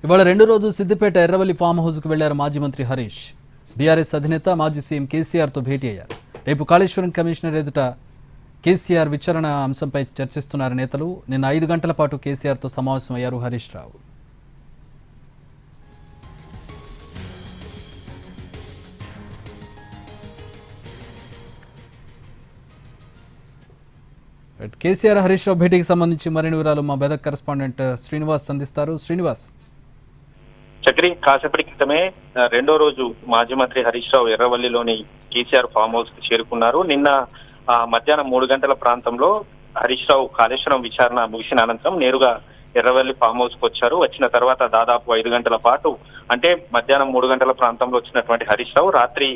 ఇవాళ రెండో రోజు సిద్దిపేట ఎర్రవల్లి ఫామ్ హౌస్కు వెళ్లారు మాజీ మంత్రి హరీష్. బీఆర్ఎస్ అధినేత మాజీ సీఎం కేసీఆర్తో భేటీ అయ్యారు. రేపు కాళేశ్వరం కమిషనర్ ఎదుట కేసీఆర్ విచారణ అంశంపై చర్చిస్తున్నారు నేతలు. నిన్న 5 గంటల పాటు కేసీఆర్తో సమావేశమయ్యారు హరీష్ రావు. కేసీఆర్ హరీష్ రావు భేటీకి సంబంధించి మరిన్ని వివరాలు మా మెదక్ కరెస్పాండెంట్ శ్రీనివాస్ అందిస్తారు. శ్రీనివాస్, చక్రి, కాసేపటి క్రితమే రెండో రోజు మాజీ మంత్రి హరీష్ రావు ఎర్రవల్లిలోని కేసీఆర్ ఫామ్ హౌస్ కు చేరుకున్నారు. నిన్న మధ్యాహ్నం 3 గంటల ప్రాంతంలో హరీష్ రావు కాళేశ్వరం విచారణ ముగిసిన అనంతరం నేరుగా ఎర్రవల్లి ఫామ్ హౌస్ కు వచ్చారు. వచ్చిన తర్వాత దాదాపు 5 గంటల పాటు, అంటే మధ్యాహ్నం 3 గంటల ప్రాంతంలో వచ్చినటువంటి హరీష్ రావు రాత్రి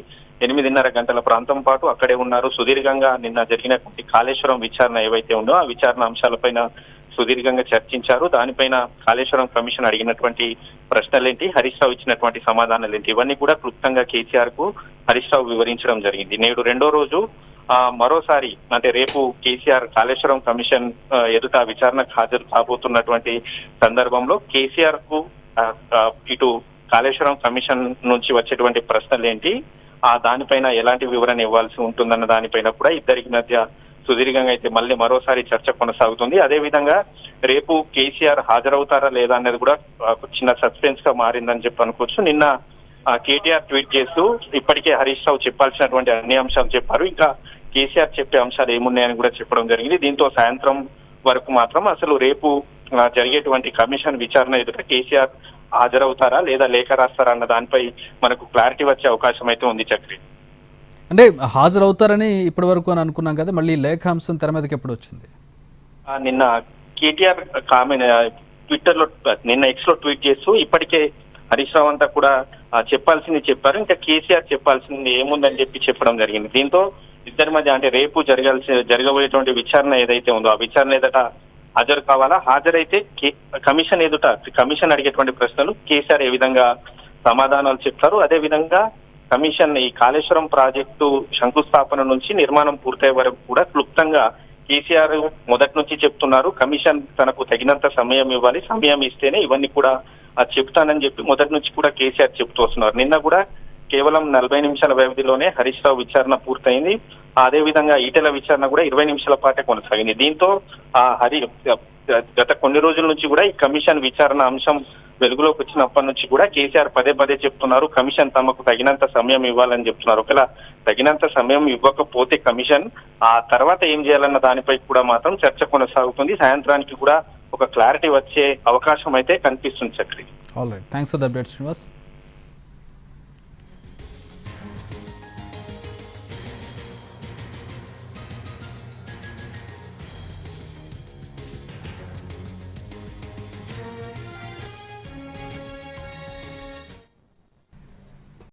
8:30 గంటల ప్రాంతం పాటు అక్కడే ఉన్నారు. సుదీర్ఘంగా నిన్న జరిగినటువంటి కాళేశ్వరం విచారణ ఏవైతే ఉందో ఆ విచారణ అంశాలపైన సుదీర్ఘంగా చర్చించారు. దానిపైన కాళేశ్వరం కమిషన్ అడిగినటువంటి ప్రశ్నలేంటి, హరీష్ రావు ఇచ్చినటువంటి సమాధానాలు ఏంటి, ఇవన్నీ కూడా క్లుప్తంగా కేసీఆర్ కు హరీష్ రావు వివరించడం జరిగింది. నేడు రెండో రోజు మరోసారి, అంటే రేపు కేసీఆర్ కాళేశ్వరం కమిషన్ ఎదుట విచారణకు హాజరు కాబోతున్నటువంటి సందర్భంలో కేసీఆర్ కు ఇటు కాళేశ్వరం కమిషన్ నుంచి వచ్చేటువంటి ప్రశ్నలు ఏంటి, దానిపైన ఎలాంటి వివరణ ఇవ్వాల్సి ఉంటుందన్న దానిపైన కూడా ఇద్దరికి మధ్య సుదీర్ఘంగా అయితే మళ్ళీ మరోసారి చర్చ కొనసాగుతుంది. అదేవిధంగా రేపు కేసీఆర్ హాజరవుతారా లేదా అనేది కూడా చిన్న సస్పెన్స్ గా మారిందని చెప్పి అనుకోవచ్చు. నిన్న కేటీఆర్ ట్వీట్ చేస్తూ ఇప్పటికే హరీష్ రావు చెప్పాల్సినటువంటి అన్ని అంశాలు చెప్పారు, ఇంకా కేసీఆర్ చెప్పే అంశాలు ఏమున్నాయని కూడా చెప్పడం జరిగింది. దీంతో సాయంత్రం వరకు మాత్రం అసలు రేపు జరిగేటువంటి కమిషన్ విచారణ ఎదుట కేసీఆర్ హాజరవుతారా లేదా లేఖ రాస్తారా అన్న దానిపై మనకు క్లారిటీ వచ్చే అవకాశం అయితే ఉంది. చక్రి, అంటే హాజరవుతారని ఇప్పటి వరకు అని అనుకున్నాం కదా, మళ్ళీ లేఖాంశం తెర మీదకి ఎప్పుడు వచ్చింది? నిన్న కేటీఆర్ ట్విట్టర్ లో, నిన్న ఎక్స్ లో ట్వీట్ చేస్తూ ఇప్పటికే హరీష్ రావు అంతా కూడా చెప్పాల్సింది చెప్పారు, ఇంకా కేసీఆర్ చెప్పాల్సింది ఏముందని చెప్పి చెప్పడం జరిగింది. దీంతో ఇద్దరి మధ్య, అంటే రేపు జరగబోయేటువంటి విచారణ ఏదైతే ఉందో ఆ విచారణ ఎదుట హాజరు కావాలా, హాజరైతే కమిషన్ ఎదుట కమిషన్ అడిగేటువంటి ప్రశ్నలు కేసీఆర్ ఏ విధంగా సమాధానాలు చెప్తారు, అదే విధంగా కమిషన్ ఈ కాళేశ్వరం ప్రాజెక్టు శంకుస్థాపన నుంచి నిర్మాణం పూర్తయ్యే వరకు కూడా క్లుప్తంగా కేసీఆర్ మొదటి నుంచి చెప్తున్నారు, కమిషన్ తనకు తగినంత సమయం ఇవ్వాలి, సమయం ఇస్తేనే ఇవన్నీ కూడా చెప్తానని చెప్పి మొదటి నుంచి కూడా కేసీఆర్ చెప్తూ వస్తున్నారు. నిన్న కూడా కేవలం 40 నిమిషాల వ్యవధిలోనే హరీష్ రావు విచారణ పూర్తయింది. అదే విధంగా ఈటెల విచారణ కూడా 20 నిమిషాల పాటే కొనసాగింది. దీంతో గత కొన్ని రోజుల నుంచి కూడా ఈ కమిషన్ విచారణ అంశం వెలుగులోకి వచ్చినప్పటి నుంచి కూడా కేసీఆర్ పదే చెప్తున్నారు, కమిషన్ తమకు తగినంత సమయం ఇవ్వాలని చెప్తున్నారు. ఒకవేళ తగినంత సమయం ఇవ్వకపోతే కమిషన్ ఆ తర్వాత ఏం చేయాలన్న దానిపై కూడా మాత్రం చర్చ కొనసాగుతుంది. సాయంత్రానికి కూడా ఒక క్లారిటీ వచ్చే అవకాశం అయితే కనిపిస్తుంది. Chakri, all right, thanks for the update Srinivas.